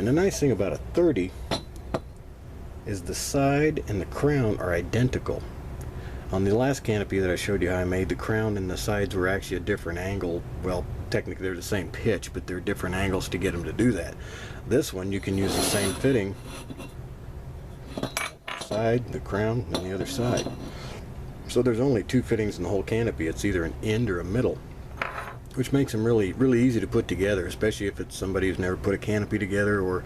And the nice thing about a 30 is the side and the crown are identical. On the last canopy that I showed you how I made, the crown and the sides were actually a different angle. Well, technically they're the same pitch, but they're different angles to get them to do that. This one you can use the same fitting, side, the crown, and the other side. So there's only two fittings in the whole canopy. It's either an end or a middle, which makes them really easy to put together, especially if it's somebody who's never put a canopy together, or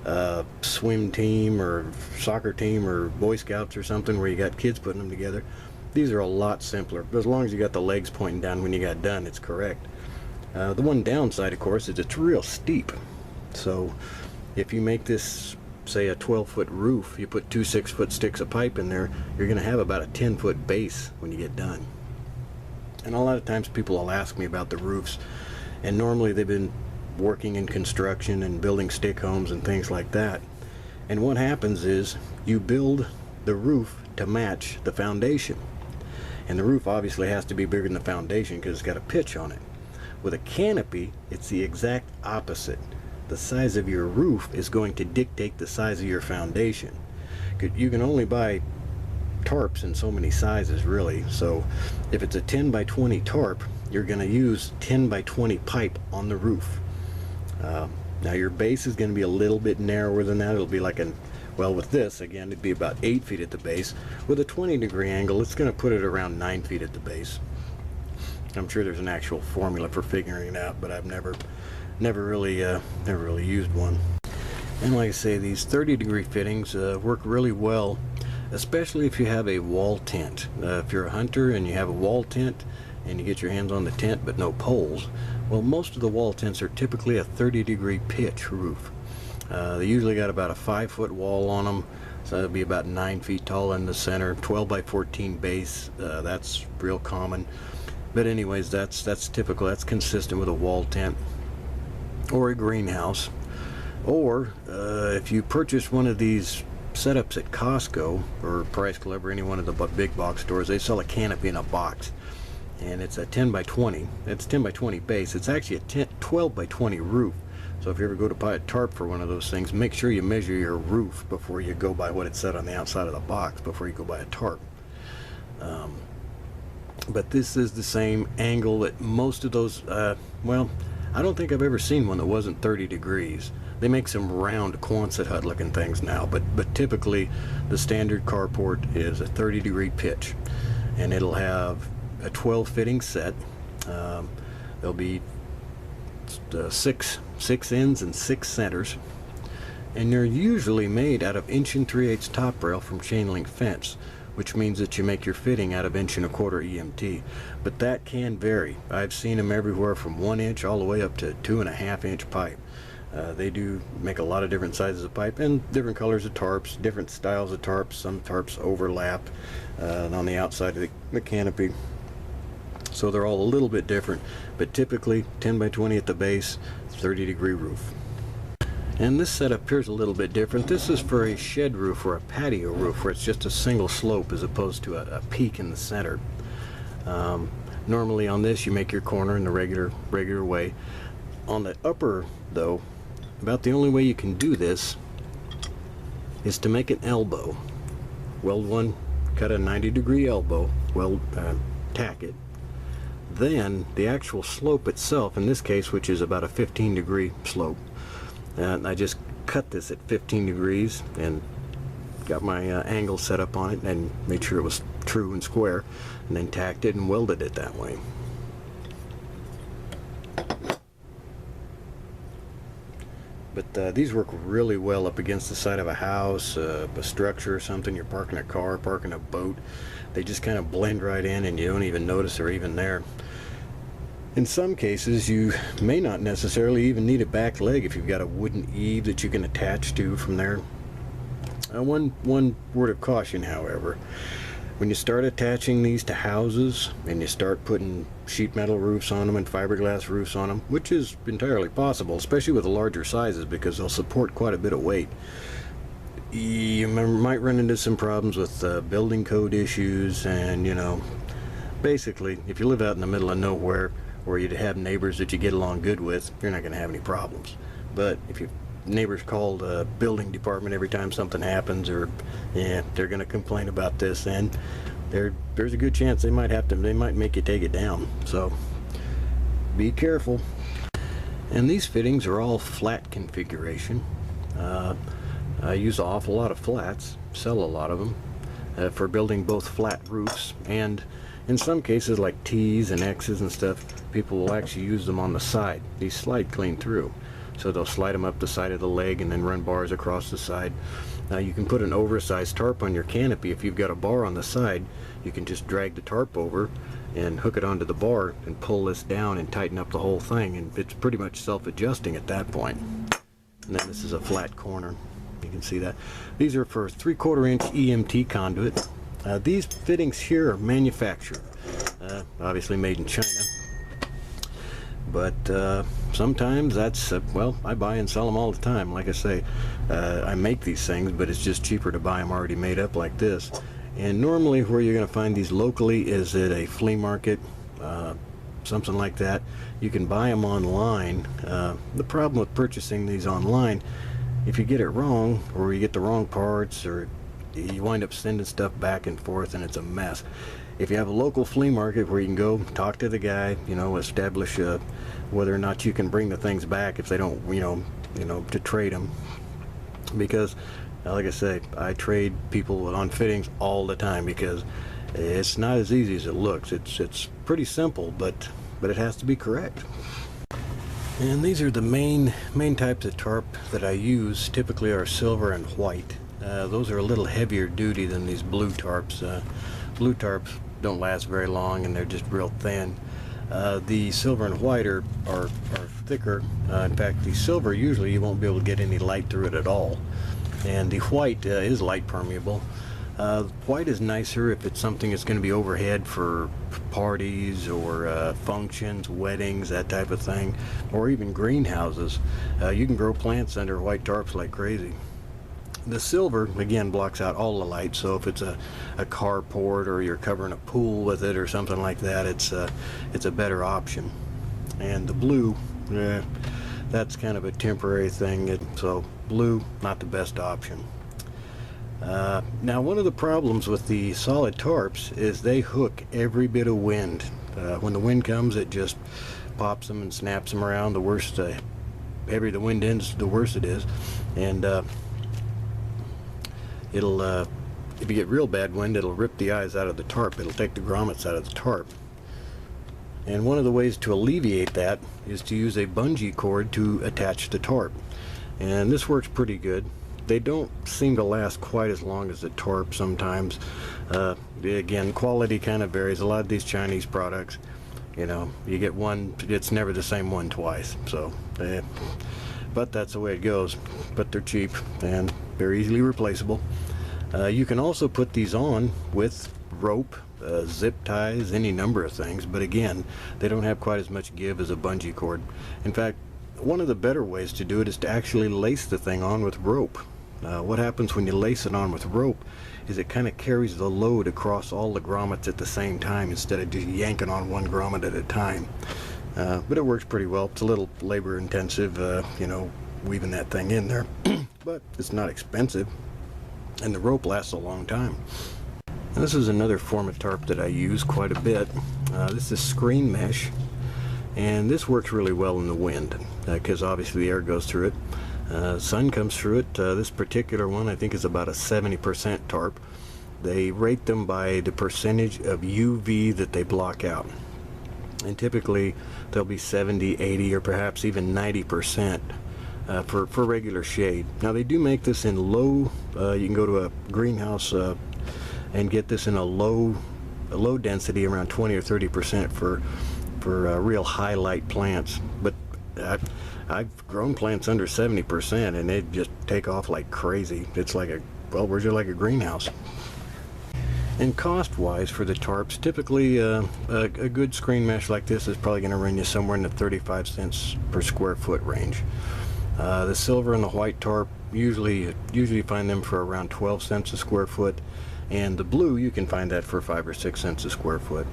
a swim team or soccer team or Boy Scouts or something where you got kids putting them together. These are a lot simpler, but as long as you got the legs pointing down when you got done, it's correct. The one downside, of course, is it's real steep. So if you make this, say, a 12-foot roof, you put two 6-foot sticks of pipe in there, you're going to have about a 10-foot base when you get done. And a lot of times people will ask me about the roofs, and normally they've been working in construction and building stick homes and things like that. And what happens is you build the roof to match the foundation. And the roof obviously has to be bigger than the foundation because it's got a pitch on it. With a canopy, it's the exact opposite. The size of your roof is going to dictate the size of your foundation. You can only buy tarps in so many sizes, really. So if it's a 10 by 20 tarp, you're going to use 10 by 20 pipe on the roof. Now your base is going to be a little bit narrower than that. It'll be like well, with this, again, it'd be about 8 feet at the base. With a 20-degree angle, it's going to put it around 9 feet at the base. I'm sure there's an actual formula for figuring it out, but I've never really used one. And like I say, these 30-degree fittings work really well, especially if you have a wall tent. If you're a hunter and you have a wall tent and you get your hands on the tent but no poles, well, most of the wall tents are typically a 30-degree pitch roof. They usually got about a 5-foot wall on them, so it'll be about 9 feet tall in the center, 12 by 14 base. That's real common. But anyways, that's typical. That's consistent with a wall tent or a greenhouse. Or if you purchase one of these setups at Costco or Price Club or any one of the big box stores, they sell a canopy in a box. And it's a 10 by 20. It's 10 by 20 base. It's actually a 12 by 20 roof. So if you ever go to buy a tarp for one of those things, make sure you measure your roof before you go by what it said on the outside of the box, before you go buy a tarp. But this is the same angle that most of those, well, I don't think I've ever seen one that wasn't 30 degrees. They make some round Quonset hut looking things now, but typically the standard carport is a 30-degree pitch, and it'll have a 12 fitting set. There'll be six ends and 6 centers, and they're usually made out of 1 3/8 top rail from chain link fence, which means that you make your fitting out of 1 1/4 EMT. But that can vary. I've seen them everywhere from 1 inch all the way up to 2.5 inch pipe. They do make a lot of different sizes of pipe and different colors of tarps, different styles of tarps. Some tarps overlap on the outside of the canopy. So they're all a little bit different, but typically 10 by 20 at the base, 30-degree roof. And this setup appears a little bit different. This is for a shed roof or a patio roof where it's just a single slope as opposed to a peak in the center. Normally on this you make your corner in the regular way. On the upper though, about the only way you can do this is to make an elbow. Weld one, cut a 90-degree elbow, tack it. Then the actual slope itself, in this case, which is about a 15-degree slope, and I just cut this at 15 degrees and got my angle set up on it and made sure it was true and square, and then tacked it and welded it that way. But these work really well up against the side of a house, a structure or something. You're parking a car, parking a boat. They just kind of blend right in and you don't even notice they're even there. In some cases, you may not necessarily even need a back leg if you've got a wooden eave that you can attach to from there. One word of caution, however. When you start attaching these to houses and you start putting sheet metal roofs on them and fiberglass roofs on them, which is entirely possible, especially with the larger sizes because they'll support quite a bit of weight, you might run into some problems with building code issues. And, you know, basically, if you live out in the middle of nowhere or you'd have neighbors that you get along good with, you're not going to have any problems. But if you neighbors call the building department every time something happens, or yeah, they're going to complain about this, and there's a good chance they might make you take it down. So be careful. And these fittings are all flat configuration. I use an awful lot of flats, sell a lot of them for building both flat roofs, and in some cases like T's and X's and stuff, people will actually use them on the side. These slide clean through, so they'll slide them up the side of the leg and then run bars across the side. Now you can put an oversized tarp on your canopy. If you've got a bar on the side, you can just drag the tarp over and hook it onto the bar and pull this down and tighten up the whole thing, and it's pretty much self-adjusting at that point. And then this is a flat corner. You can see that. These are for 3/4 inch EMT conduit. These fittings here are manufactured, obviously made in China. But sometimes that's, well, I buy and sell them all the time. Like I say, I make these things, but it's just cheaper to buy them already made up like this. And normally where you're going to find these locally is at a flea market, something like that. You can buy them online. The problem with purchasing these online, if you get it wrong, or you get the wrong parts, or you wind up sending stuff back and forth and it's a mess. If you have a local flea market where you can go talk to the guy, you know, establish whether or not you can bring the things back if they don't, you know, to trade them. Because like I say, I trade people on fittings all the time, because it's not as easy as it looks. It's pretty simple, but it has to be correct. And these are the main types of tarp that I use. Typically are silver and white. Those are a little heavier duty than these blue tarps. Blue tarps don't last very long, and they're just real thin. The silver and white are thicker. In fact, the silver, usually you won't be able to get any light through it at all. And the white is light permeable. White is nicer if it's something that's going to be overhead for parties or functions, weddings, that type of thing, or even greenhouses. You can grow plants under white tarps like crazy. The silver, again, blocks out all the light, so if it's a carport or you're covering a pool with it or something like that, it's a better option. And the blue, that's kind of a temporary thing, so blue, not the best option. Now, one of the problems with the solid tarps is they hook every bit of wind. When the wind comes, it just pops them and snaps them around. The worse, heavier the wind is, the worse it is. And it'll, if you get real bad wind, it'll rip the eyes out of the tarp. It'll take the grommets out of the tarp. And one of the ways to alleviate that is to use a bungee cord to attach the tarp. And this works pretty good. They don't seem to last quite as long as the tarp sometimes. Again, quality kind of varies. A lot of these Chinese products, you know, you get one, it's never the same one twice. So, but that's the way it goes. But they're cheap and they're easily replaceable. You can also put these on with rope, zip ties, any number of things. But again, they don't have quite as much give as a bungee cord. In fact, one of the better ways to do it is to actually lace the thing on with rope. What happens when you lace it on with rope is it kind of carries the load across all the grommets at the same time, instead of just yanking on one grommet at a time. But it works pretty well. It's a little labor intensive, you know, weaving that thing in there, but it's not expensive, and the rope lasts a long time. And this is another form of tarp that I use quite a bit. This is screen mesh, and this works really well in the wind, because obviously the air goes through it. Sun comes through it. This particular one I think is about a 70% tarp. They rate them by the percentage of UV that they block out, and typically they'll be 70, 80, or perhaps even 90% for regular shade. Now they do make this in low, you can go to a greenhouse and get this in a low density, around 20 or 30% for real high light plants. But I've grown plants under 70%, and they just take off like crazy. It's like we're just like a greenhouse. And cost-wise for the tarps, typically a good screen mesh like this is probably going to run you somewhere in the 35 cents per square foot range. The silver and the white tarp, usually find them for around 12 cents a square foot, and the blue, you can find that for 5 or 6 cents a square foot.